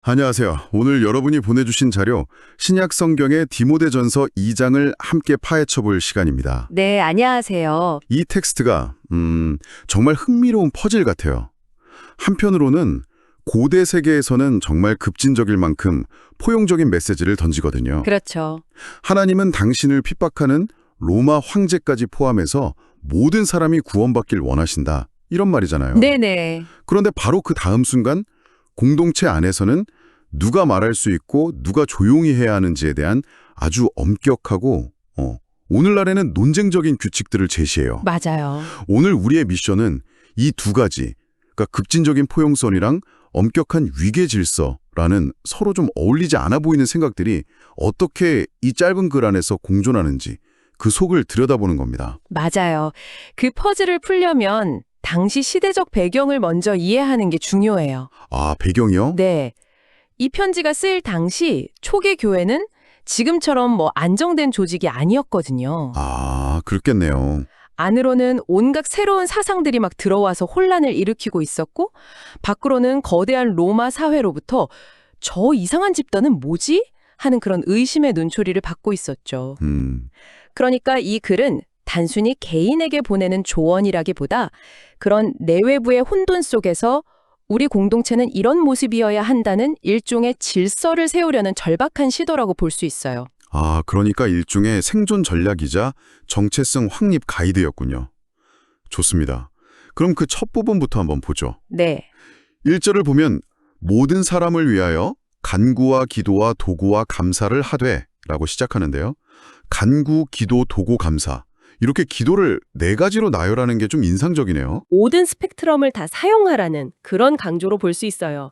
안녕하세요. 오늘 여러분이 보내주신 자료, 신약 성경의 디모데전서 2장을 함께 파헤쳐 볼 시간입니다. 네, 안녕하세요. 이 텍스트가 정말 흥미로운 퍼즐 같아요. 한편으로는 고대 세계에서는 정말 급진적일 만큼 포용적인 메시지를 던지거든요. 그렇죠. 하나님은 당신을 핍박하는 로마 황제까지 포함해서 모든 사람이 구원받길 원하신다. 이런 말이잖아요. 네네. 그런데 바로 그 다음 순간 공동체 안에서는 누가 말할 수 있고 누가 조용히 해야 하는지에 대한 아주 엄격하고 오늘날에는 논쟁적인 규칙들을 제시해요. 맞아요. 오늘 우리의 미션은 이 두 가지, 그러니까 급진적인 포용성이랑 엄격한 위계 질서라는 서로 좀 어울리지 않아 보이는 생각들이 어떻게 이 짧은 글 안에서 공존하는지 그 속을 들여다보는 겁니다. 맞아요. 그 퍼즐을 풀려면 당시 시대적 배경을 먼저 이해하는 게 중요해요. 아, 배경이요? 네. 이 편지가 쓰일 당시 초기 교회는 지금처럼 안정된 조직이 아니었거든요. 아, 그렇겠네요. 안으로는 온갖 새로운 사상들이 막 들어와서 혼란을 일으키고 있었고, 밖으로는 거대한 로마 사회로부터 저 이상한 집단은 뭐지? 하는 그런 의심의 눈초리를 받고 있었죠. 그러니까 이 글은 단순히 개인에게 보내는 조언이라기보다 그런 내외부의 혼돈 속에서 우리 공동체는 이런 모습이어야 한다는 일종의 질서를 세우려는 절박한 시도라고 볼 수 있어요. 아, 그러니까 일종의 생존 전략이자 정체성 확립 가이드였군요. 좋습니다. 그럼 그 첫 부분부터 한번 보죠. 네. 1절을 보면 모든 사람을 위하여 간구와 기도와 도구와 감사를 하되 라고 시작하는데요. 간구, 기도, 도구, 감사. 이렇게 기도를 4가지로 나열하는 게 좀 인상적이네요. 모든 스펙트럼을 다 사용하라는 그런 강조로 볼 수 있어요.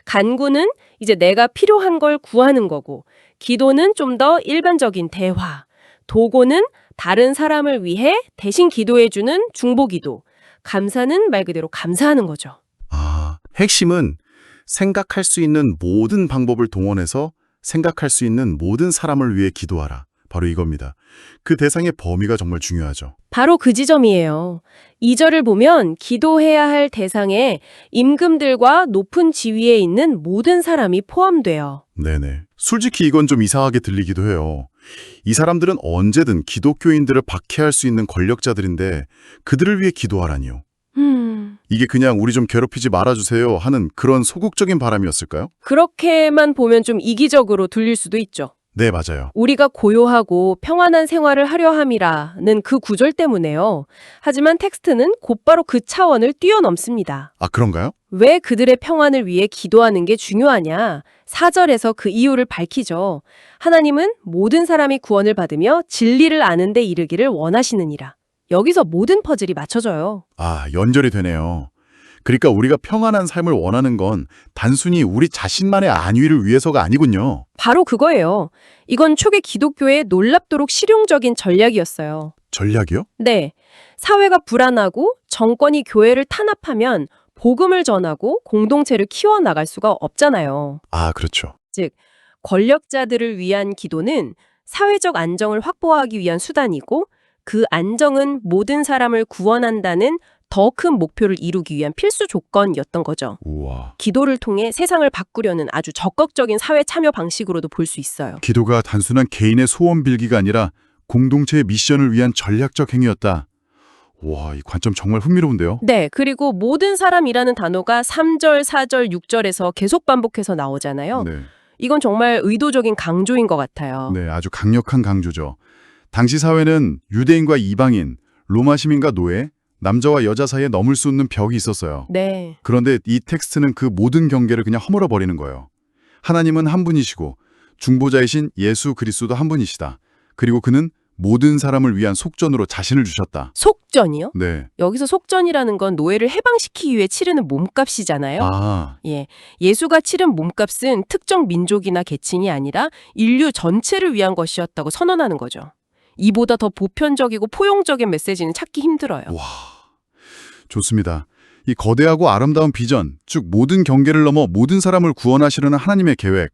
간구는 이제 내가 필요한 걸 구하는 거고, 기도는 좀 더 일반적인 대화, 도고는 다른 사람을 위해 대신 기도해주는 중보기도, 감사는 말 그대로 감사하는 거죠. 아, 핵심은 생각할 수 있는 모든 방법을 동원해서 생각할 수 있는 모든 사람을 위해 기도하라. 바로 이겁니다. 그 대상의 범위가 정말 중요하죠. 바로 그 지점이에요. 2절을 보면 기도해야 할 대상에 임금들과 높은 지위에 있는 모든 사람이 포함돼요. 네네. 솔직히 이건 좀 이상하게 들리기도 해요. 이 사람들은 언제든 기독교인들을 박해할 수 있는 권력자들인데 그들을 위해 기도하라니요. 이게 그냥 우리 좀 괴롭히지 말아주세요 하는 그런 소극적인 바람이었을까요? 그렇게만 보면 좀 이기적으로 들릴 수도 있죠. 네, 맞아요. 우리가 고요하고 평안한 생활을 하려 함이라는 그 구절 때문에요. 하지만 텍스트는 곧바로 그 차원을 뛰어넘습니다. 아, 그런가요? 왜 그들의 평안을 위해 기도하는 게 중요하냐? 4절에서 그 이유를 밝히죠. 하나님은 모든 사람이 구원을 받으며 진리를 아는 데 이르기를 원하시느니라. 여기서 모든 퍼즐이 맞춰져요. 아, 연결이 되네요. 그러니까 우리가 평안한 삶을 원하는 건 단순히 우리 자신만의 안위를 위해서가 아니군요. 바로 그거예요. 이건 초기 기독교의 놀랍도록 실용적인 전략이었어요. 전략이요? 네. 사회가 불안하고 정권이 교회를 탄압하면 복음을 전하고 공동체를 키워나갈 수가 없잖아요. 아, 그렇죠. 즉, 권력자들을 위한 기도는 사회적 안정을 확보하기 위한 수단이고 그 안정은 모든 사람을 구원한다는 더 큰 목표를 이루기 위한 필수 조건이었던 거죠. 우와. 기도를 통해 세상을 바꾸려는 아주 적극적인 사회 참여 방식으로도 볼 수 있어요. 기도가 단순한 개인의 소원 빌기가 아니라 공동체의 미션을 위한 전략적 행위였다. 와, 이 관점 정말 흥미로운데요? 네, 그리고 모든 사람이라는 단어가 3절, 4절, 6절에서 계속 반복해서 나오잖아요. 네. 이건 정말 의도적인 강조인 것 같아요. 네, 아주 강력한 강조죠. 당시 사회는 유대인과 이방인, 로마 시민과 노예, 남자와 여자 사이에 넘을 수 없는 벽이 있었어요. 네. 그런데 이 텍스트는 그 모든 경계를 그냥 허물어 버리는 거예요. 하나님은 한 분이시고 중보자이신 예수 그리스도도 한 분이시다. 그리고 그는 모든 사람을 위한 속전으로 자신을 주셨다. 속전이요? 네. 여기서 속전이라는 건 노예를 해방시키기 위해 치르는 몸값이잖아요. 아, 예. 예수가 치른 몸값은 특정 민족이나 계층이 아니라 인류 전체를 위한 것이었다고 선언하는 거죠. 이보다 더 보편적이고 포용적인 메시지는 찾기 힘들어요. 와, 좋습니다. 이 거대하고 아름다운 비전, 즉 모든 경계를 넘어 모든 사람을 구원하시려는 하나님의 계획,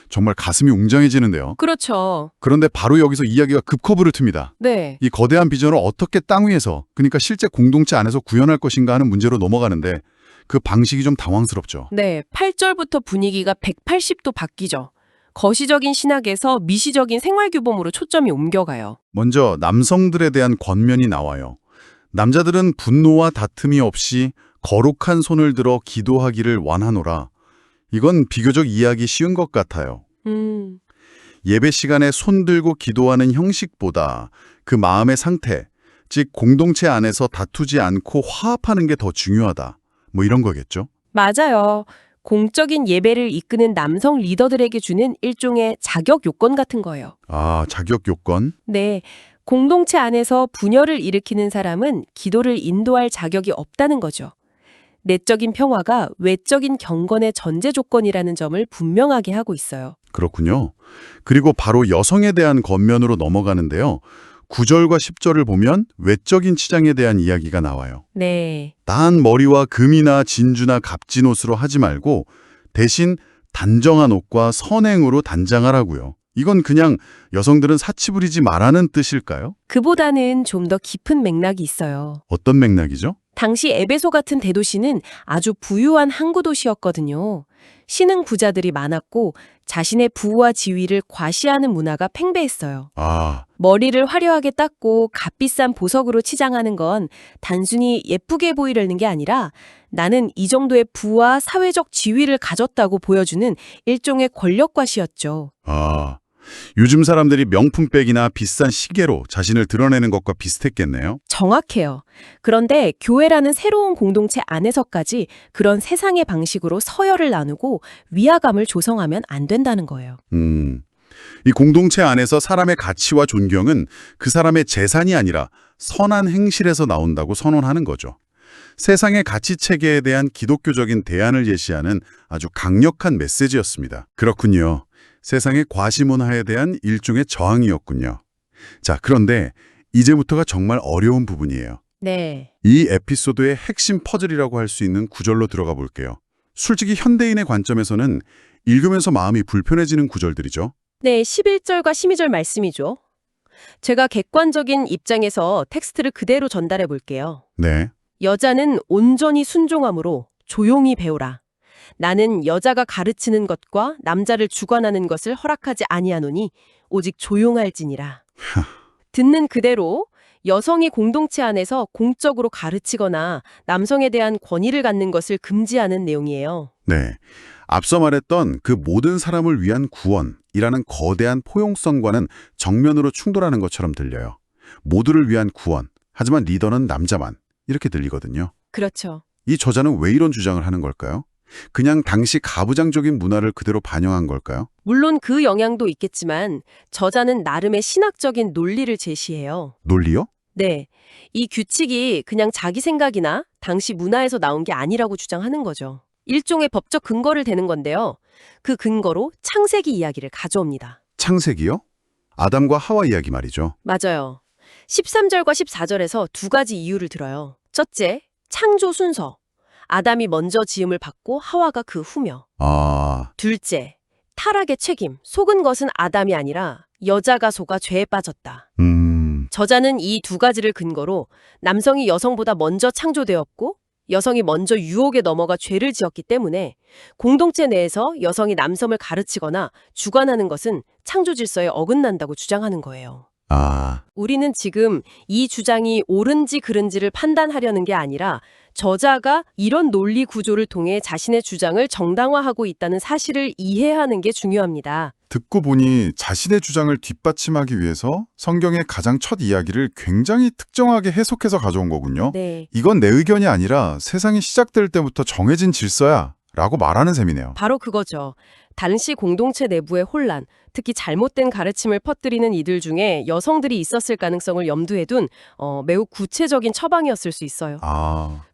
정말 가슴이 웅장해지는데요. 그렇죠. 그런데 바로 여기서 이야기가 급커브를 틉니다. 네. 이 거대한 비전을 어떻게 땅 위에서, 그러니까 실제 공동체 안에서 구현할 것인가 하는 문제로 넘어가는데 그 방식이 좀 당황스럽죠. 네, 8절부터 분위기가 180도 바뀌죠. 거시적인 신학에서 미시적인 생활규범으로 초점이 옮겨가요. 먼저 남성들에 대한 권면이 나와요. 남자들은 분노와 다툼이 없이 거룩한 손을 들어 기도하기를 원하노라. 이건 비교적 이해하기 쉬운 것 같아요. 예배 시간에 손 들고 기도하는 형식보다 그 마음의 상태, 즉 공동체 안에서 다투지 않고 화합하는 게 더 중요하다. 뭐 이런 거겠죠? 맞아요. 공적인 예배를 이끄는 남성 리더들에게 주는 일종의 자격 요건 같은 거예요. 아, 자격 요건? 네, 공동체 안에서 분열을 일으키는 사람은 기도를 인도할 자격이 없다는 거죠. 내적인 평화가 외적인 경건의 전제 조건이라는 점을 분명하게 하고 있어요. 그렇군요. 그리고 바로 여성에 대한 권면으로 넘어가는데요. 9절과 10절을 보면 외적인 치장에 대한 이야기가 나와요. 네, 단 머리와 금이나 진주나 값진 옷으로 하지 말고 대신 단정한 옷과 선행으로 단장하라고요. 이건 그냥 여성들은 사치 부리지 말라는 뜻일까요? 그보다는 좀 더 깊은 맥락이 있어요. 어떤 맥락이죠? 당시 에베소 같은 대도시는 아주 부유한 항구 도시였거든요. 신흥 부자들이 많았고 자신의 부와 지위를 과시하는 문화가 팽배했어요. 아, 머리를 화려하게 닦고 값비싼 보석으로 치장하는 건 단순히 예쁘게 보이려는 게 아니라 나는 이 정도의 부와 사회적 지위를 가졌다고 보여주는 일종의 권력과시였죠. 요즘 사람들이 명품백이나 비싼 시계로 자신을 드러내는 것과 비슷했겠네요. 정확해요. 그런데 교회라는 새로운 공동체 안에서까지 그런 세상의 방식으로 서열을 나누고 위화감을 조성하면 안 된다는 거예요. 이 공동체 안에서 사람의 가치와 존경은 그 사람의 재산이 아니라 선한 행실에서 나온다고 선언하는 거죠. 세상의 가치 체계에 대한 기독교적인 대안을 제시하는 아주 강력한 메시지였습니다. 그렇군요. 세상의 과시문화에 대한 일종의 저항이었군요. 자, 그런데 이제부터가 정말 어려운 부분이에요. 네. 이 에피소드의 핵심 퍼즐이라고 할 수 있는 구절로 들어가 볼게요. 솔직히 현대인의 관점에서는 읽으면서 마음이 불편해지는 구절들이죠. 네, 11절과 12절 말씀이죠. 제가 객관적인 입장에서 텍스트를 그대로 전달해 볼게요. 네. 여자는 온전히 순종함으로 조용히 배우라. 나는 여자가 가르치는 것과 남자를 주관하는 것을 허락하지 아니하노니 오직 조용할지니라. 듣는 그대로 여성이 공동체 안에서 공적으로 가르치거나 남성에 대한 권위를 갖는 것을 금지하는 내용이에요. 네. 앞서 말했던 그 모든 사람을 위한 구원이라는 거대한 포용성과는 정면으로 충돌하는 것처럼 들려요. 모두를 위한 구원, 하지만 리더는 남자만 이렇게 들리거든요. 그렇죠. 이 저자는 왜 이런 주장을 하는 걸까요? 그냥 당시 가부장적인 문화를 그대로 반영한 걸까요? 물론 그 영향도 있겠지만 저자는 나름의 신학적인 논리를 제시해요. 논리요? 네, 이 규칙이 그냥 자기 생각이나 당시 문화에서 나온 게 아니라고 주장하는 거죠. 일종의 법적 근거를 대는 건데요. 그 근거로 창세기 이야기를 가져옵니다. 창세기요? 아담과 하와 이야기 말이죠. 맞아요. 13절과 14절에서 두 가지 이유를 들어요. 첫째, 창조 순서. 아담이 먼저 지음을 받고 하와가 그 후며. 둘째, 타락의 책임. 속은 것은 아담이 아니라 여자가 속아 죄에 빠졌다. 저자는 이 두 가지를 근거로 남성이 여성보다 먼저 창조되었고 여성이 먼저 유혹에 넘어가 죄를 지었기 때문에 공동체 내에서 여성이 남성을 가르치거나 주관하는 것은 창조 질서에 어긋난다고 주장하는 거예요. 우리는 지금 이 주장이 옳은지 그른지를 판단하려는 게 아니라 저자가 이런 논리 구조를 통해 자신의 주장을 정당화하고 있다는 사실을 이해하는 게 중요합니다. 듣고 보니 자신의 주장을 뒷받침하기 위해서 성경의 가장 첫 이야기를 굉장히 특정하게 해석해서 가져온 거군요. 네, 이건 내 의견이 아니라 세상이 시작될 때부터 정해진 질서야 라고 말하는 셈이네요. 바로 그거죠. 당시 공동체 내부의 혼란, 특히 잘못된 가르침을 퍼뜨리는 이들 중에 여성들이 있었을 가능성을 염두에 둔 매우 구체적인 처방이었을 수 있어요.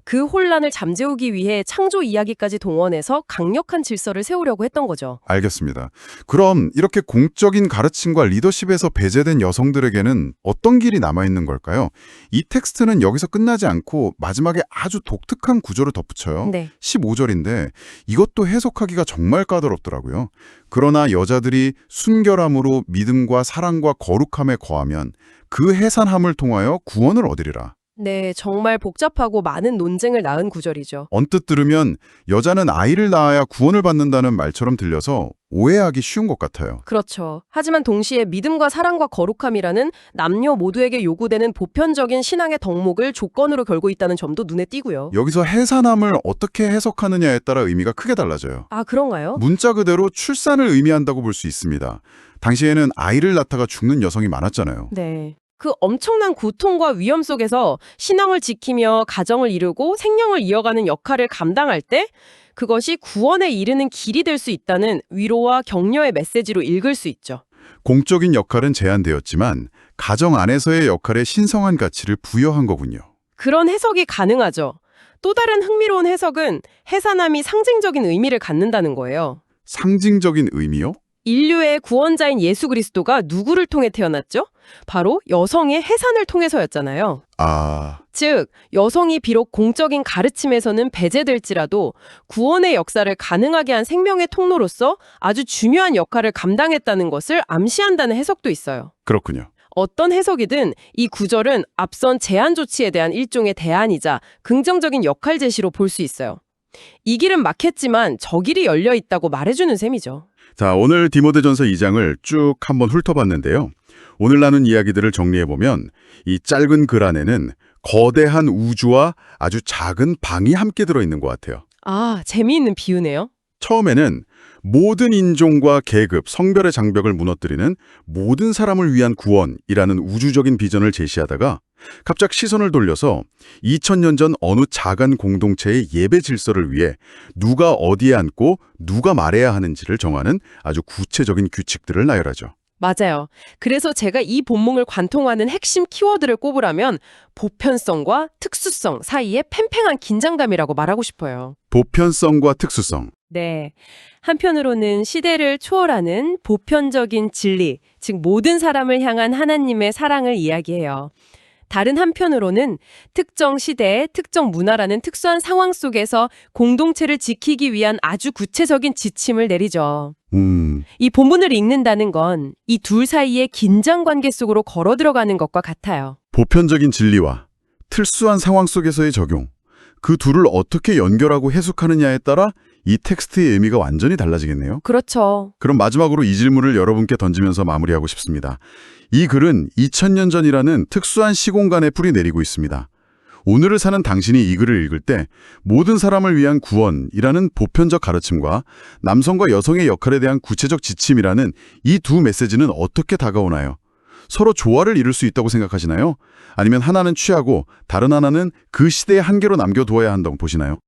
그 혼란을 잠재우기 위해 창조 이야기까지 동원해서 강력한 질서를 세우려고 했던 거죠. 알겠습니다. 그럼 이렇게 공적인 가르침과 리더십에서 배제된 여성들에게는 어떤 길이 남아있는 걸까요? 이 텍스트는 여기서 끝나지 않고 마지막에 아주 독특한 구조를 덧붙여요. 네. 15절인데 이것도 해석하기가 정말 까다롭더라고요. 그러나 여자들이 순결함으로 믿음과 사랑과 거룩함에 거하면 그 해산함을 통하여 구원을 얻으리라. 네, 정말 복잡하고 많은 논쟁을 낳은 구절이죠. 언뜻 들으면 여자는 아이를 낳아야 구원을 받는다는 말처럼 들려서 오해하기 쉬운 것 같아요. 그렇죠. 하지만 동시에 믿음과 사랑과 거룩함이라는 남녀 모두에게 요구되는 보편적인 신앙의 덕목을 조건으로 걸고 있다는 점도 눈에 띄고요. 여기서 해산함을 어떻게 해석하느냐에 따라 의미가 크게 달라져요. 아, 그런가요? 문자 그대로 출산을 의미한다고 볼 수 있습니다. 당시에는 아이를 낳다가 죽는 여성이 많았잖아요. 네. 그 엄청난 고통과 위험 속에서 신앙을 지키며 가정을 이루고 생명을 이어가는 역할을 감당할 때 그것이 구원에 이르는 길이 될 수 있다는 위로와 격려의 메시지로 읽을 수 있죠. 공적인 역할은 제한되었지만 가정 안에서의 역할에 신성한 가치를 부여한 거군요. 그런 해석이 가능하죠. 또 다른 흥미로운 해석은 해산함이 상징적인 의미를 갖는다는 거예요. 상징적인 의미요? 인류의 구원자인 예수 그리스도가 누구를 통해 태어났죠? 바로 여성의 해산을 통해서였잖아요. 아, 즉, 여성이 비록 공적인 가르침에서는 배제될지라도 구원의 역사를 가능하게 한 생명의 통로로서 아주 중요한 역할을 감당했다는 것을 암시한다는 해석도 있어요. 그렇군요. 어떤 해석이든 이 구절은 앞선 제한 조치에 대한 일종의 대안이자 긍정적인 역할 제시로 볼 수 있어요. 이 길은 막혔지만 저 길이 열려 있다고 말해주는 셈이죠. 자, 오늘 디모데전서 2장을 쭉 한번 훑어봤는데요. 오늘 나눈 이야기들을 정리해보면 이 짧은 글 안에는 거대한 우주와 아주 작은 방이 함께 들어있는 것 같아요. 아, 재미있는 비유네요. 처음에는 모든 인종과 계급, 성별의 장벽을 무너뜨리는 모든 사람을 위한 구원이라는 우주적인 비전을 제시하다가 갑자기 시선을 돌려서 2000년 전 어느 작은 공동체의 예배 질서를 위해 누가 어디에 앉고 누가 말해야 하는지를 정하는 아주 구체적인 규칙들을 나열하죠. 맞아요. 그래서 제가 이 본문을 관통하는 핵심 키워드를 꼽으라면 보편성과 특수성 사이의 팽팽한 긴장감이라고 말하고 싶어요. 보편성과 특수성. 네. 한편으로는 시대를 초월하는 보편적인 진리, 즉 모든 사람을 향한 하나님의 사랑을 이야기해요. 다른 한편으로는 특정 시대, 특정 문화라는 특수한 상황 속에서 공동체를 지키기 위한 아주 구체적인 지침을 내리죠. 이 본문을 읽는다는 건 이 둘 사이의 긴장 관계 속으로 걸어 들어가는 것과 같아요. 보편적인 진리와 특수한 상황 속에서의 적용. 그 둘을 어떻게 연결하고 해석하느냐에 따라 이 텍스트의 의미가 완전히 달라지겠네요. 그렇죠. 그럼 마지막으로 이 질문을 여러분께 던지면서 마무리하고 싶습니다. 이 글은 2000년 전이라는 특수한 시공간에 뿌리 내리고 있습니다. 오늘을 사는 당신이 이 글을 읽을 때 모든 사람을 위한 구원이라는 보편적 가르침과 남성과 여성의 역할에 대한 구체적 지침이라는 이 두 메시지는 어떻게 다가오나요? 서로 조화를 이룰 수 있다고 생각하시나요? 아니면 하나는 취하고 다른 하나는 그 시대의 한계로 남겨두어야 한다고 보시나요?